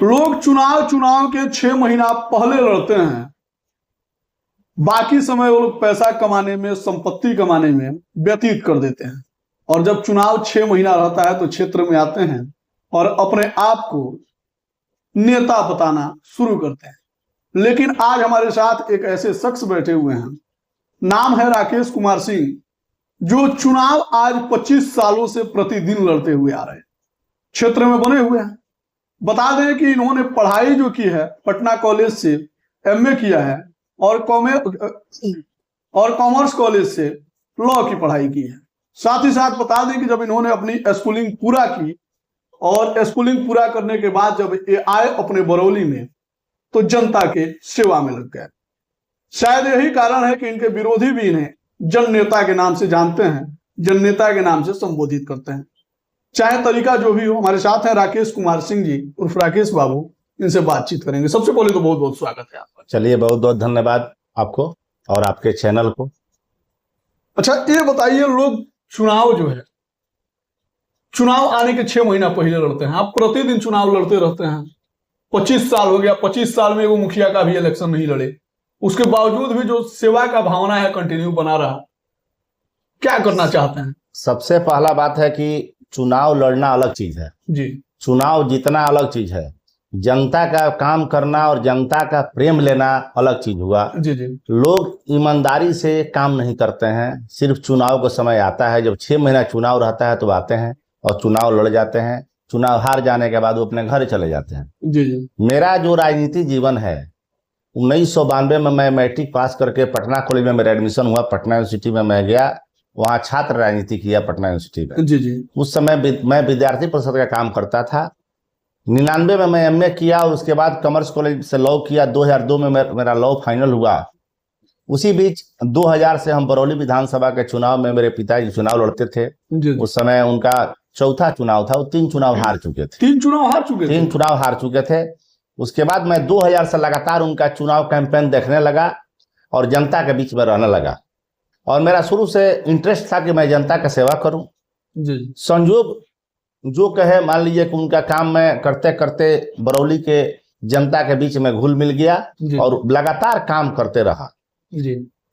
लोग चुनाव के 6 महीना पहले लड़ते हैं, बाकी समय वो लोग पैसा कमाने में, संपत्ति कमाने में व्यतीत कर देते हैं, और जब चुनाव 6 महीना रहता है तो क्षेत्र में आते हैं और अपने आप को नेता बताना शुरू करते हैं। लेकिन आज हमारे साथ एक ऐसे शख्स बैठे हुए हैं, नाम है राकेश कुमार सिंह, जो चुनाव आज 25 सालों से प्रतिदिन लड़ते हुए आ रहे हैं, क्षेत्र में बने हुए हैं। बता दें कि इन्होंने पढ़ाई जो की है पटना कॉलेज से एमए किया है और कॉमर्स कॉलेज से लॉ की पढ़ाई की है। साथ ही साथ बता दें कि जब इन्होंने अपनी स्कूलिंग पूरा की और स्कूलिंग पूरा करने के बाद जब ये आए अपने बरौली में तो जनता के सेवा में लग गए। शायद यही कारण है कि इनके विरोधी भी इन्हें जन नेता के नाम से जानते हैं, जन नेता के नाम से संबोधित करते हैं। चाहे तरीका जो भी हो, हमारे साथ हैं राकेश कुमार सिंह जी उर्फ राकेश बाबू, इनसे बातचीत करेंगे। सबसे पहले तो बहुत बहुत स्वागत है आपका। चलिए, बहुत बहुत धन्यवाद आपको और आपके चैनल को। अच्छा, ये बताइए, लोग चुनाव जो है, चुनाव आने के 6 महीना पहले लड़ते हैं, आप प्रतिदिन चुनाव लड़ते रहते हैं, 25 साल हो गया, 25 साल में वो मुखिया का भी इलेक्शन नहीं लड़े, उसके बावजूद भी जो सेवा का भावना है कंटिन्यू बना रहा, क्या करना चाहते हैं? सबसे पहला बात है कि चुनाव लड़ना अलग चीज है जी। चुनाव जीतना अलग चीज है, जनता का काम करना और जनता का प्रेम लेना अलग चीज हुआ। जी जी। लोग ईमानदारी से काम नहीं करते हैं, सिर्फ चुनाव का समय आता है, जब 6 महीना चुनाव रहता है तो आते हैं और चुनाव लड़ जाते हैं। चुनाव हार जाने के बाद वो अपने घर चले जाते हैं। जी जी। मेरा जो राजनीति जीवन है, 1992 में मैं मैट्रिक पास करके पटना कॉलेज में मेरा एडमिशन हुआ। पटना यूनिवर्सिटी में मैं गया, वहाँ छात्र राजनीति किया पटना यूनिवर्सिटी में। जी जी। उस समय मैं विद्यार्थी परिषद का काम करता था। 99 में मैं एमए किया, उसके बाद कॉमर्स कॉलेज से लॉ किया। 2002 में मेरा लॉ फाइनल हुआ। उसी बीच 2000 से हम बरौली विधानसभा के चुनाव में, मेरे पिताजी चुनाव लड़ते थे। उस समय उनका चौथा चुनाव था, वो 3 चुनाव हार चुके थे। 3 चुनाव हार चुके थे। उसके बाद मैं 2000 से लगातार उनका चुनाव कैंपेन देखने लगा और जनता के बीच में रहने लगा। और मेरा शुरू से इंटरेस्ट था कि मैं जनता का सेवा करूं। संयोग जो कहे, मान लीजिए कि उनका काम मैं करते करते बरौली के जनता के बीच में घुल मिल गया और लगातार काम करते रहा।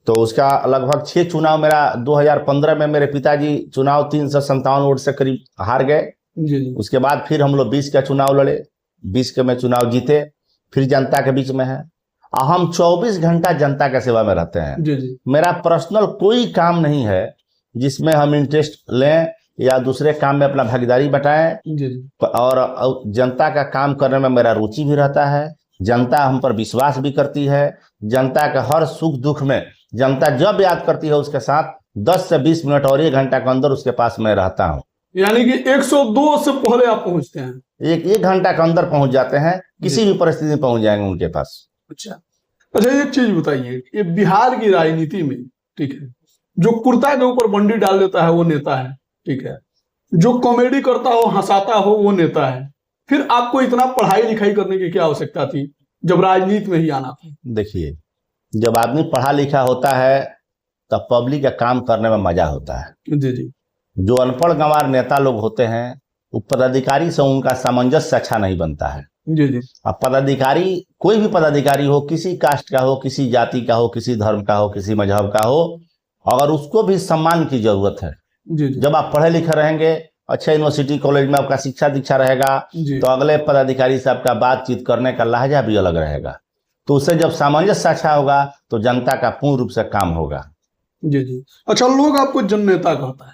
तो उसका लगभग 6 चुनाव, मेरा 2015 में मेरे पिताजी चुनाव 357 वोट से करीब हार गए। उसके बाद फिर हम लोग 20 का चुनाव लड़े, 20 के में चुनाव जीते, फिर जनता के बीच में है। हम 24 घंटा जनता के सेवा में रहते हैं। मेरा पर्सनल कोई काम नहीं है जिसमें हम इंटरेस्ट लें या दूसरे काम में अपना भागीदारी बटाएं। और जनता का काम करने में मेरा रुचि भी रहता है। जनता हम पर विश्वास भी करती है। जनता के हर सुख दुख में जनता जब याद करती है, उसके साथ 10 से 20 मिनट और 1 घंटा के अंदर उसके पास मैं रहता हूँ। यानी कि 102 से पहले आप पहुंचते हैं? एक घंटा के अंदर पहुंच जाते हैं, किसी भी परिस्थिति में पहुंच जाएंगे उनके पास। अच्छा, एक चीज बताइए, ये बिहार की राजनीति में, ठीक है, जो कुर्ता के ऊपर बंडी डाल देता है वो नेता है, ठीक है, जो कॉमेडी करता हो, हंसाता हो, वो नेता है। फिर आपको इतना पढ़ाई लिखाई करने की क्या आवश्यकता थी जब राजनीति में ही आना था? देखिए, जब आदमी पढ़ा लिखा होता है तब पब्लिक का काम करने में मजा होता है। जी जी। जो अनपढ़ गंवार नेता लोग होते हैं, वो पदाधिकारी से उनका सामंजस्य अच्छा नहीं बनता है। जी जी। अब पदाधिकारी, कोई भी पदाधिकारी हो, किसी कास्ट का हो, किसी जाति का हो, किसी धर्म का हो, किसी मजहब का हो, अगर उसको भी सम्मान की जरूरत है। जी जी। जब आप पढ़े लिखे रहेंगे, अच्छा यूनिवर्सिटी कॉलेज में आपका शिक्षा दीक्षा रहेगा, तो अगले पदाधिकारी से आपका बातचीत करने का लहजा भी अलग रहेगा। तो उससे जब सामंजस्य अच्छा होगा तो जनता का पूर्ण रूप से काम होगा। जी जी। अच्छा, लोग आपको जन नेता कहता है,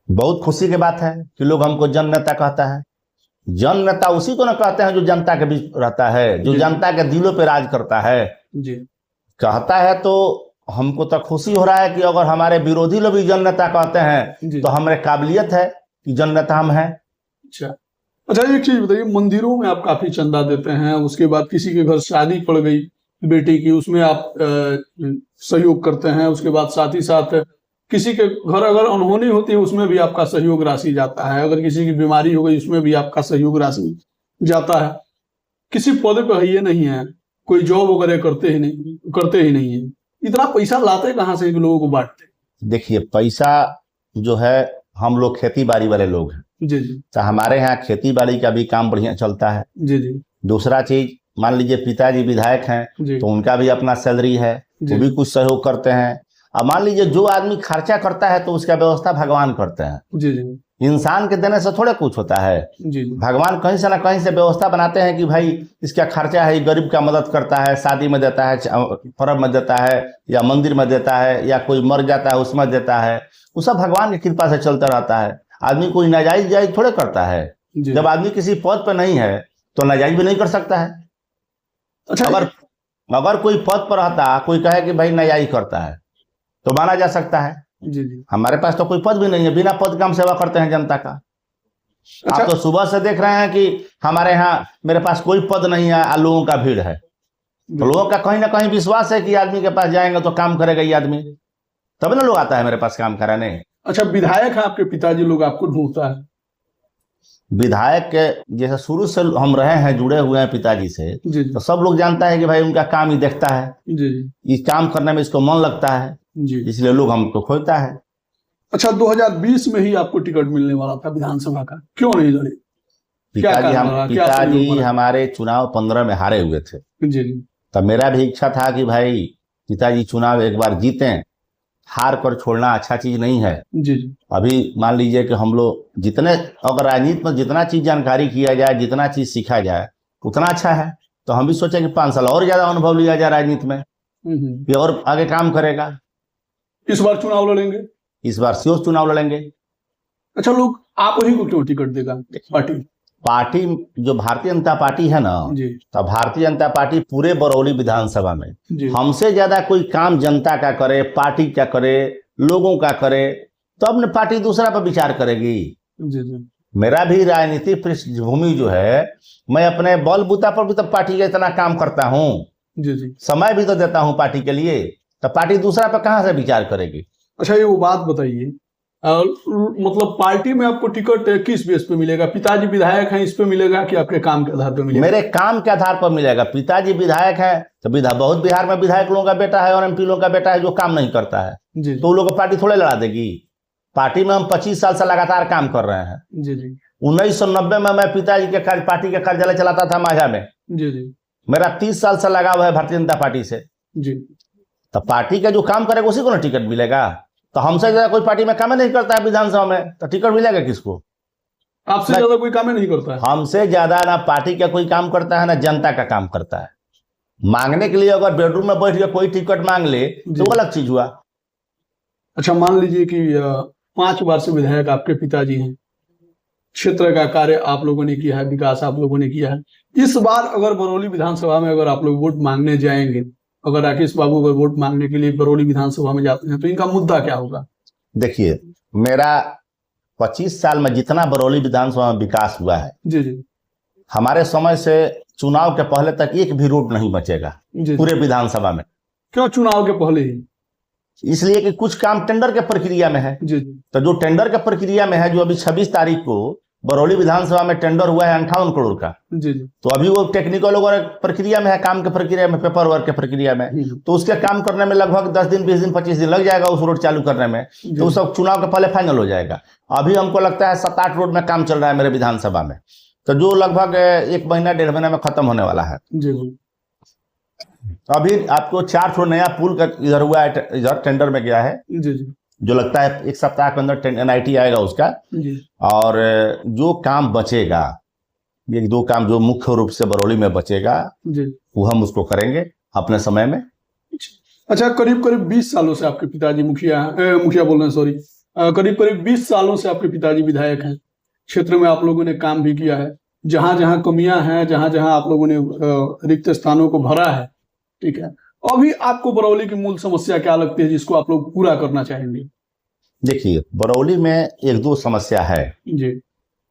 बहुत खुशी की बात है कि लोग हमको जन नेता कहता है। जन नेता उसी को न कहते हैं जो जनता के बीच रहता है, जो जनता के दिलों पे राज करता है। जी। कहता है तो हमको तो खुशी हो रहा है कि अगर हमारे विरोधी लोग भी जन नेता कहते हैं तो हमारे काबिलियत है कि जन नेता हम हैं। अच्छा, एक चीज बताइए, मंदिरों में आप काफी चंदा देते हैं, उसके बाद किसी के घर शादी पड़ गई बेटी की, उसमें आप सहयोग करते हैं, उसके बाद साथ ही साथ किसी के घर अगर अनहोनी होती है उसमें भी आपका सहयोग राशि जाता है, अगर किसी की बीमारी हो गई उसमें भी आपका सहयोग राशि जाता है। किसी पद पे ये नहीं है, कोई जॉब वगैरह करते ही नहीं है, इतना पैसा लाते कहाँ से कि लोगों को बांटते? देखिए, पैसा जो है हम लोग खेती बाड़ी वाले लोग हैं, जी जी तो हमारे यहाँ खेती बाड़ी का भी काम बढ़िया चलता है। जी जी दूसरा चीज, मान लीजिए पिताजी विधायक हैं जी तो उनका भी अपना सैलरी है, जी। वो भी कुछ सहयोग करते हैं। अब मान लीजिए जो आदमी खर्चा करता है तो उसका व्यवस्था भगवान करते हैं। जी जी इंसान के देने से थोड़े कुछ होता है, जी जी भगवान कहीं से ना कहीं से व्यवस्था बनाते हैं कि भाई इसका खर्चा है, गरीब का मदद करता है, शादी में देता है, पर्व में देता है, या मंदिर में देता है, या कोई मर जाता है उसमें देता है। वो सब भगवान की कृपा से चलता रहता है। आदमी कोई नाजायज जायज थोड़े करता है। जी। जब आदमी किसी पद पर नहीं है तो नाजायज भी नहीं कर सकता है। अच्छा, अगर कोई पद पर रहता, कोई कहे कि भाई नाजायज करता है तो माना जा सकता है। जी जी हमारे पास तो कोई पद भी नहीं है, बिना पद का हम सेवा करते हैं जनता का। अच्छा, आप तो सुबह से देख रहे हैं कि हमारे यहाँ मेरे पास कोई पद नहीं है, लोगों का भीड़ है, तो लोगों का कहीं ना कहीं विश्वास है कि आदमी के पास जाएंगे तो काम करेगा ये आदमी, तब ना लोग आता है मेरे पास काम कराने। अच्छा, विधायक है आपके पिताजी, लोग आपको ढूंढता है? विधायक के जैसे शुरू से हम रहे हैं, जुड़े हुए हैं पिताजी से, जी जी तो सब लोग जानता है कि भाई उनका काम ही देखता है, जी जी इस काम करने में इसको मन लगता है, जी। इसलिए लोग हमको खोजता है। अच्छा, 2020 में ही आपको टिकट मिलने वाला था विधानसभा का, क्यों नहीं लड़े? क्या पिताजी कारण रहा? क्या पिताजी सहयोग रहा? हमारे चुनाव 15 में हारे हुए थे, जी जी तब मेरा भी इच्छा था कि भाई पिताजी चुनाव एक बार जीते, हार कर छोड़ना अच्छा चीज नहीं है। जी जी अभी मान लीजिए कि हम लोग जितने, अगर राजनीति में जितना चीज जानकारी किया जाए, जितना चीज सीखा जाए उतना अच्छा है। तो हम भी सोचे कि 5 साल और ज्यादा अनुभव लिया जाए राजनीति में, कि और आगे काम करेगा। इस बार चुनाव लड़ेंगे? इस बार सियोर चुनाव लड़ेंगे। अच्छा, लोग आप ही को क्यों टिकट देगा पार्टी? पार्टी जो भारतीय जनता पार्टी है ना, जी तो भारतीय जनता पार्टी पूरे बरौली विधानसभा में जी हमसे ज्यादा कोई काम जनता का करे, पार्टी का करे, लोगों का करे, तब न पार्टी दूसरा पर विचार करेगी। जी जी मेरा भी राजनीतिक पृष्ठभूमि जो है, मैं अपने बलबूता पर भी तो पार्टी का इतना काम करता हूँ, जी जी। समय भी तो देता हूँ पार्टी के लिए, तो पार्टी दूसरा पर कहाँ से विचार करेगी। अच्छा, ये वो बात बताइए, मतलब पार्टी में आपको टिकट किस बेस पे मिलेगा? पिताजी विधायक हैं इस पे मिलेगा कि आपके काम के आधार पे मिलेगा? मेरे काम के आधार पर मिलेगा। पिताजी विधायक है तो बहुत बिहार में विधायक लोगों का बेटा है और एमपी लोगों का बेटा है जो काम नहीं करता है, जी तो उन लोगों को पार्टी थोड़े लड़ा देगी। पार्टी में हम 25 साल से लगातार काम कर रहे हैं। जी जी 1990 में मैं पिताजी के पार्टी का कार्यालय चलाता था माझा में। जी जी मेरा 30 साल से लगा हुआ है भारतीय जनता पार्टी से। जी। तो पार्टी का जो काम करेगा उसी को ना टिकट मिलेगा। तो हमसे ज्यादा कोई पार्टी में काम नहीं करता है विधानसभा में, तो टिकट मिलेगा किसको? आपसे ज्यादा कोई काम नहीं करता है? हमसे ज्यादा ना पार्टी का कोई काम करता है ना जनता का काम करता है। मांगने के लिए अगर बेडरूम में बैठ के कोई टिकट मांग ले तो वो अलग चीज हुआ। अच्छा, मान लीजिए कि 5 बार से विधायक आपके पिताजी हैं, क्षेत्र का कार्य आप लोगों ने किया है, विकास आप लोगों ने किया है। इस बार अगर बरौली विधानसभा में अगर आप लोग वोट मांगने जाएंगे, अगर राकेश बाबू अगर वोट मांगने के लिए बरौली विधानसभा में जाते हैं, तो इनका मुद्दा क्या होगा? देखिए, मेरा 25 साल में जितना बरौली विधानसभा में विकास हुआ है, जी जी हमारे समय से चुनाव के पहले तक एक भी रोड नहीं बचेगा जी। पूरे विधानसभा में। क्यों चुनाव के पहले ही? इसलिए कि कुछ काम टेंडर के प्रक्रिया में है। जी जी तो जो टेंडर के प्रक्रिया में है, जो अभी 26 तारीख को बरौली विधानसभा में टेंडर हुआ है 58 करोड़ का, जी जी तो अभी वो टेक्निकल और प्रक्रिया में है, काम के प्रक्रिया में, पेपर वर्क के प्रक्रिया में। तो उसके काम करने में लगभग 10 दिन 20 दिन 25 दिन लग जाएगा उस रोड चालू करने में। तो सब चुनाव के पहले फाइनल हो जाएगा। अभी हमको लगता है 7-8 रोड में काम चल रहा है मेरे विधानसभा में, तो जो लगभग 1 महीना 1.5 महीना में खत्म होने वाला है। जी जी। अभी आपको 4 ठो नया पुल का इधर हुआ है, इधर टेंडर में गया है, जी जी जो लगता है 1 सप्ताह के अंदर NIT आएगा उसका। जी। और जो काम बचेगा, 1-2 काम जो मुख्य रूप से बरौली में बचेगा, जी, वो हम उसको करेंगे अपने समय में। अच्छा, करीब करीब 20 सालों से आपके पिताजी मुखिया बोल रहे हैं, सॉरी, करीब करीब 20 सालों से आपके पिताजी विधायक हैं। क्षेत्र में आप लोगों ने काम भी किया है, जहां जहां कमियां हैं, जहां जहां आप लोगों ने रिक्त स्थानों को भरा है, ठीक है। अभी आपको बरौली की मूल समस्या क्या लगती है जिसको आप लोग पूरा करना चाहेंगे? देखिए, बरौली में 1-2 समस्या है जी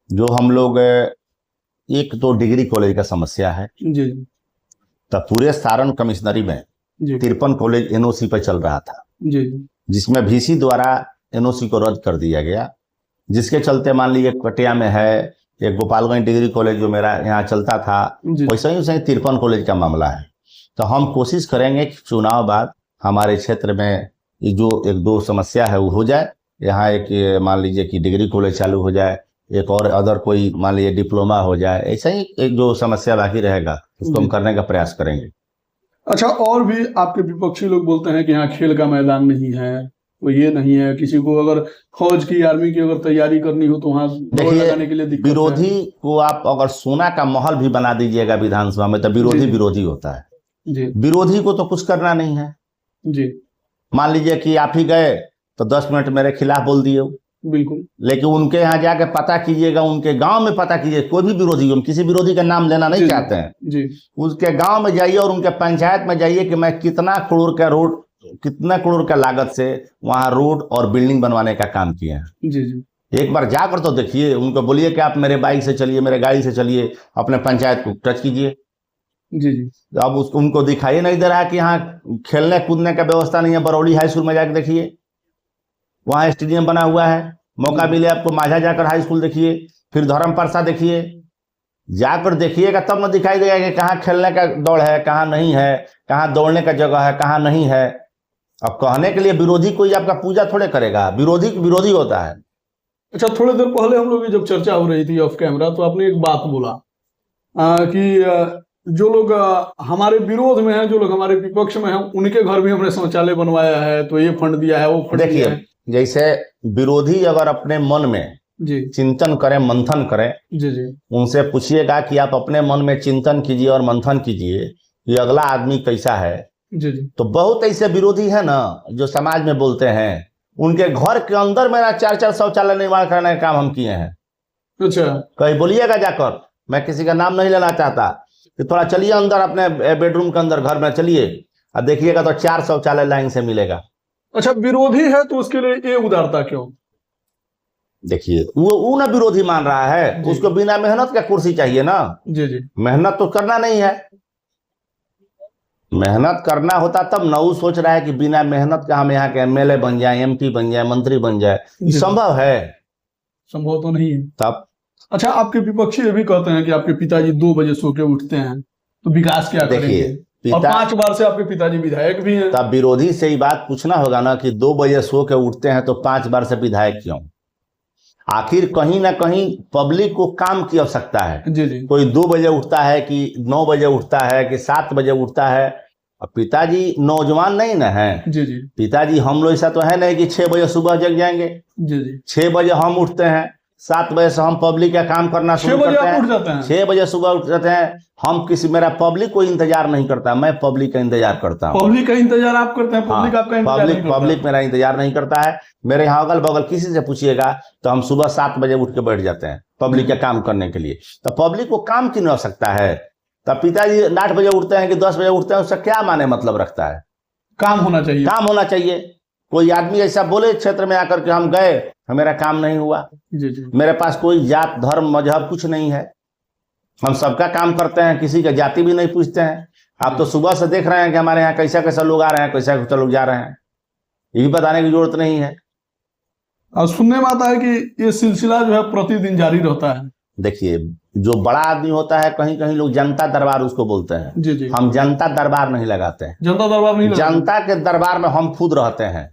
जो हम लोग, एक तो डिग्री कॉलेज का समस्या है। जी तो पूरे सारण कमिश्नरी में जी 53 कॉलेज NOC पर चल रहा था, जी जिसमें VC द्वारा NOC को रद्द कर दिया गया, जिसके चलते मान लीजिए कटिया में है एक गोपालगंज डिग्री कॉलेज जो मेरा यहाँ चलता था, वैसे ही 53 कॉलेज का मामला है। तो हम कोशिश करेंगे कि चुनाव बाद हमारे क्षेत्र में ये जो 1-2 समस्या है वो हो जाए, यहाँ एक मान लीजिए कि डिग्री कॉलेज चालू हो जाए, एक और अदर कोई मान लीजिए डिप्लोमा हो जाए, ऐसा ही एक जो समस्या बाकी रहेगा उसको हम करने का प्रयास करेंगे। अच्छा, और भी आपके विपक्षी लोग बोलते हैं कि यहाँ खेल का मैदान नहीं है, वो ये नहीं है, किसी को अगर फौज की आर्मी की अगर तैयारी करनी हो तो वहाँ दौड़ लगाने के लिए दिक्कत है। विरोधी को आप अगर सोना का महल भी बना दीजिएगा विधानसभा में तो विरोधी विरोधी होता है जी। विरोधी को तो कुछ करना नहीं है जी। मान लीजिए कि आप ही गए तो 10 मिनट मेरे खिलाफ बोल दिए, बिल्कुल, लेकिन उनके यहाँ जाके पता कीजिएगा, उनके गांव में पता कीजिए, कोई भी विरोधी, हम किसी विरोधी का नाम लेना नहीं चाहते हैं जी। उसके गांव में जाइए और उनके पंचायत में जाइए कि मैं कितना करोड़ का लागत से वहां रोड और बिल्डिंग बनवाने का काम किए हैं। जी जी। एक बार जाकर तो देखिए, उनको बोलिए कि आप मेरे बाइक से चलिए, मेरे गाड़ी से चलिए, अपने पंचायत को टच कीजिए। जी जी। अब उनको दिखाई नहीं दे रहा है कि यहाँ खेलने कूदने का व्यवस्था नहीं है। बरौली हाई स्कूल में जाकर देखिए, वहाँ स्टेडियम बना हुआ है। मौका मिले आपको माझा जाकर हाई स्कूल देखिए, फिर धर्म परसा देखिए, जाकर देखिएगा तब न दिखाई देगा कि कहाँ खेलने का दौड़ है, कहाँ नहीं है, कहाँ दौड़ने का जगह है, कहाँ नहीं है। अब कहने के लिए विरोधी कोई आपका पूजा थोड़े करेगा, विरोधी होता है। अच्छा, थोड़ी देर पहले हम लोग की जब चर्चा हो रही थी ऑफ कैमरा तो आपने एक बात बोला कि जो लोग हमारे विरोध में हैं, जो लोग हमारे विपक्ष में हैं, उनके घर भी हमने शौचालय बनवाया है, तो ये फंड दिया है, वो फंड दिया है। जैसे विरोधी अगर अपने मन में जी चिंतन करें, मंथन करें, जी जी, उनसे पूछिएगा कि आप अपने मन में चिंतन कीजिए और मंथन कीजिए कि अगला आदमी कैसा है। जी जी। तो बहुत ऐसे विरोधी है ना जो समाज में बोलते हैं, उनके घर के अंदर मेरा 4 शौचालय निर्माण करने का काम हम किए हैं। अच्छा, कहीं बोलिएगा जाकर, मैं किसी का नाम नहीं लेना चाहता, कि थोड़ा चलिए अंदर अपने बेडरूम के अंदर घर में चलिए और देखिएगा तो 4 शौचालय लाइन से मिलेगा। अच्छा, विरोधी है तो उसके लिए ये उदारता क्यों? देखिए वो ना विरोधी मान रहा है, उसको बिना मेहनत का कुर्सी चाहिए ना। जी जी। मेहनत तो करना नहीं है, मेहनत करना होता तब ना। वो सोच रहा है कि बिना मेहनत का हम यहाँ के एमएलए बन जाए, एमपी बन जाए, मंत्री बन जाए, ये संभव है? संभव तो नहीं है। तब अच्छा, आपके विपक्षी ये भी कहते हैं कि आपके पिताजी 2 बजे सो के उठते हैं, तो विकास क्या करेंगे? और 5 बार से आपके पिताजी विधायक भी हैं। तब विरोधी से ही बात पूछना होगा ना कि 2 बजे सो के उठते हैं तो 5 बार से विधायक क्यों? आखिर कहीं ना कहीं पब्लिक को काम की आवश्यकता है। जी जी। कोई 2 बजे उठता है कि 9 बजे उठता है कि 7 बजे उठता है। अब पिताजी नौजवान नहीं ना है। जी जी। पिताजी हम लोग ऐसा तो है नहीं कि 6 बजे सुबह जग जाएंगे। जी जी। 6 बजे हम उठते हैं, 7 बजे से हम पब्लिक का काम करना शुरू करते हैं। 6 बजे उठ जाते हैं? 6 बजे सुबह उठ जाते हैं हम। मेरा पब्लिक कोई इंतजार नहीं करता, मैं पब्लिक का इंतजार करता हूँ। पब्लिक का इंतजार आप करते हैं? पब्लिक आपका इंतजार नहीं करता? पब्लिक मेरा इंतजार नहीं करता है। मेरे यहाँ अगल बगल किसी से पूछिएगा तो हम सुबह 7 बजे उठ के बैठ जाते हैं पब्लिक का काम करने के लिए। तो पब्लिक को काम की आवश्यकता है। तब पिताजी 8 बजे उठते हैं कि 10 बजे उठते हैं, उसका क्या माने मतलब रखता है? काम होना चाहिए, काम होना चाहिए। कोई आदमी ऐसा बोले क्षेत्र में आकर के हम गए, मेरा काम नहीं हुआ। जी जी। मेरे पास कोई जात धर्म मजहब कुछ नहीं है, हम सबका काम करते हैं, किसी का जाति भी नहीं पूछते हैं। आप तो सुबह से देख रहे हैं कि हमारे यहाँ कैसा कैसा लोग आ रहे हैं, कैसा कैसा लोग जा रहे हैं, ये भी बताने की जरूरत नहीं है। और सुनने में आता है कि ये सिलसिला जो है प्रतिदिन जारी रहता है। देखिए, जो बड़ा आदमी होता है, कहीं कहीं लोग जनता दरबार उसको बोलते हैं। जी जी। हम जनता दरबार नहीं लगाते हैं। जनता दरबार नहीं लगाते? जनता के दरबार में हम खुद रहते हैं।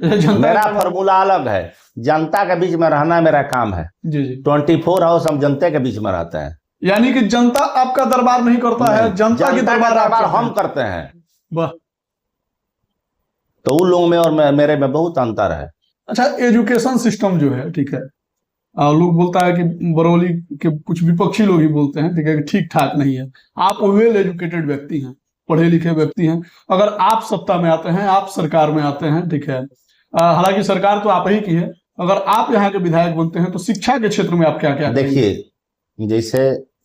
मेरा फॉर्मूला अलग है, जनता के बीच में रहना मेरा काम है। जी जी। 24 आवर्स हम जनता के बीच में रहते हैं। यानी कि जनता आपका दरबार नहीं करता है, जनता की दरबार हम करते हैं। वाह। तो उन लोगों में और मेरे में बहुत अंतर है। अच्छा, एजुकेशन सिस्टम जो है, ठीक है, लोग बोलता है कि बरौली के कुछ विपक्षी लोग ही बोलते हैं, ठीक है, कि ठीक ठाक नहीं है। आप वेल एजुकेटेड व्यक्ति हैं, पढ़े लिखे व्यक्ति हैं, अगर आप सत्ता में आते हैं, आप सरकार में आते हैं, ठीक है, हालांकि सरकार तो आप ही की है, अगर आप यहाँ के विधायक बनते हैं तो शिक्षा के क्षेत्र में आप क्या क्या? देखिए, जैसे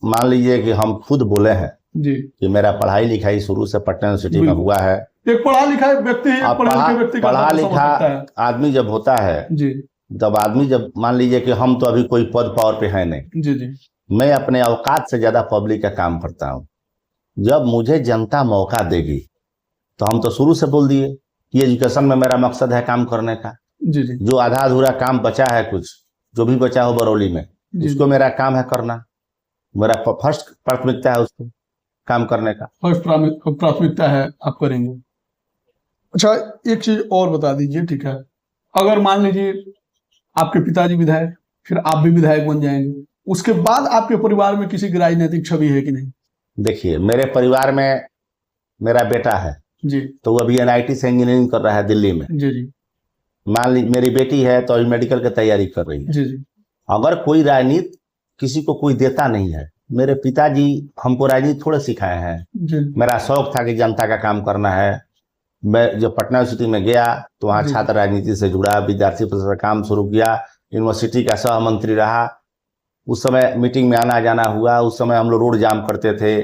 मान लीजिए कि हम खुद बोले हैं जी कि मेरा पढ़ाई लिखाई शुरू से पटना यूनिवर्सिटी में हुआ है। एक पढ़ा लिखा व्यक्ति है, पढ़ा लिखा आदमी जब होता है जी, तब आदमी जब मान लीजिए कि हम तो अभी कोई पद पावर पे है नहीं जी जी, मैं अपने औकात से ज्यादा पब्लिक का काम करता हूँ। जब मुझे जनता मौका देगी तो हम तो शुरू से बोल दिए कि एजुकेशन में मेरा मकसद है काम करने का जी जी। जो आधा अधूरा काम बचा है, कुछ जो भी बचा हो बरौली में, उसको मेरा काम है करना। मेरा फर्स्ट प्राथमिकता है उसको काम करने का, फर्स्ट प्राथमिकता है, आप करेंगे। अच्छा, एक चीज और बता दीजिए, ठीक है, अगर मान लीजिए आपके पिताजी विधायक, फिर आप भी विधायक बन जाएंगे, उसके बाद आपके परिवार में किसी की राजनीतिक छवि है कि नहीं? देखिए, मेरे परिवार में मेरा बेटा है जी तो वो अभी एनआईटी से इंजीनियरिंग कर रहा है दिल्ली में। जी जी मान ली मेरी बेटी है तो अभी मेडिकल की तैयारी कर रही है। जी जी अगर कोई राजनीति किसी को कोई देता नहीं है, मेरे पिताजी हमको राजनीति थोड़े सिखाए हैं। जी मेरा शौक था कि जनता का काम करना है। मैं जब पटना यूनिवर्सिटी में गया तो वहाँ जी। छात्र राजनीति से जुड़ा, विद्यार्थी परिषद का काम शुरू किया, यूनिवर्सिटी का सह मंत्री रहा। उस समय मीटिंग में आना जाना हुआ, उस समय हम लोग रोड जाम करते थे,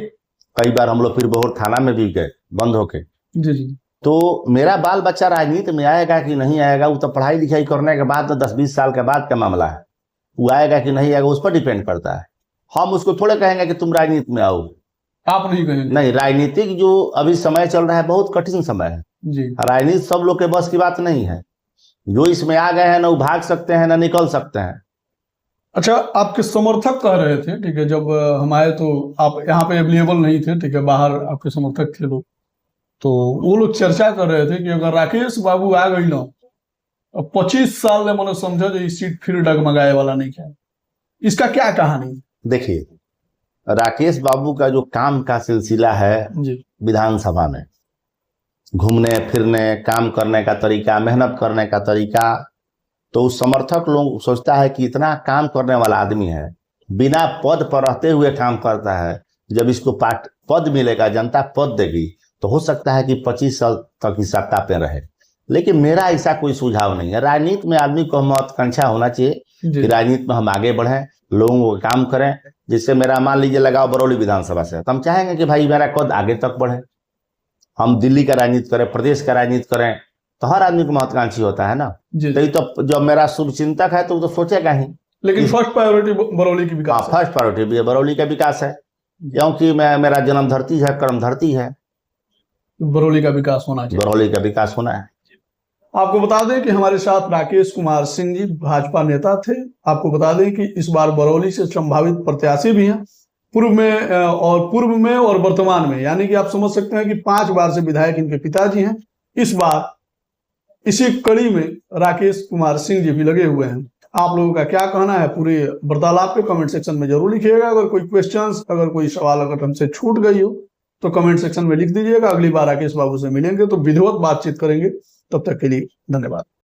कई बार हम लोग फिर बहुत थाना में भी गए बंद होके। जी जी तो मेरा बाल बच्चा राजनीति में आएगा कि नहीं आएगा, वो तो पढ़ाई लिखाई करने के बाद 10-20 साल के बाद का मामला है। वो आएगा कि नहीं आएगा उस पर डिपेंड करता है। हम उसको थोड़े कहेंगे कि तुम राजनीति में आओ, आप नहीं कहेंगे? नहीं, राजनीतिक जो अभी समय चल रहा है बहुत कठिन समय है। जी राजनीति सब लोग के बस की बात नहीं है। जो इसमें आ गए हैं ना वो भाग सकते हैं ना निकल सकते हैं। अच्छा, आपके समर्थक कह रहे थे, ठीक है, जब हम आए तो आप यहाँ पे अवेलेबल नहीं थे, ठीक है, बाहर आपके समर्थक थे लोग, तो वो लोग चर्चा कर रहे थे कि अगर राकेश बाबू आ गई ना, अब 25 साल में मैंने समझा जो इस सीट फिर डगमगाए वाला नहीं है। इसका क्या कहानी? देखिए, राकेश बाबू का जो काम का सिलसिला है जी विधानसभा में, घूमने फिरने, काम करने का तरीका, मेहनत करने का तरीका, तो समर्थक लोग सोचता है कि इतना काम करने वाला आदमी है, बिना पद पर रहते हुए काम करता है, जब इसको पद मिलेगा, जनता पद देगी, तो हो सकता है कि 25 साल तक की सत्ता पे रहे। लेकिन मेरा ऐसा कोई सुझाव नहीं है। राजनीति में आदमी को महत्वाकांक्षा होना चाहिए कि राजनीति में हम आगे बढ़ें, लोगों को काम करें। जिससे मेरा मान लीजिए लगाव बरौली विधानसभा से, तो हम चाहेंगे कि भाई मेरा कद आगे तक बढ़े, हम दिल्ली का राजनीति करें, प्रदेश का राजनीति करें, तो हर आदमी को महत्वाकांक्षी होता है ना। तो जब मेरा शुभ चिंतक है तो वो तो सोचेगा ही। लेकिन फर्स्ट प्रायोरिटी बरौली की विकास है। फर्स्ट प्रायोरिटी भी बरौली का विकास है, क्योंकि मेरा जन्म धरती है, कर्म धरती है, बरौली का विकास होना चाहिए, बरौली का विकास होना है। आपको बता दें कि हमारे साथ राकेश कुमार सिंह जी भाजपा नेता थे। आपको बता दें कि इस बार बरौली से संभावित प्रत्याशी भी हैं, पूर्व में और वर्तमान में, यानी कि आप समझ सकते हैं कि 5 बार से विधायक इनके पिताजी हैं। इस बार इसी कड़ी में राकेश कुमार सिंह जी भी लगे हुए हैं। आप लोगों का क्या कहना है पूरे वार्तालाप पे कमेंट सेक्शन में जरूर लिखिएगा। अगर कोई क्वेश्चंस, अगर कोई सवाल अगर हमसे छूट गई हो तो कमेंट सेक्शन में लिख दीजिएगा। अगली बार राकेश बाबू से मिलेंगे तो विधिवत बातचीत करेंगे। तब तक के लिए धन्यवाद।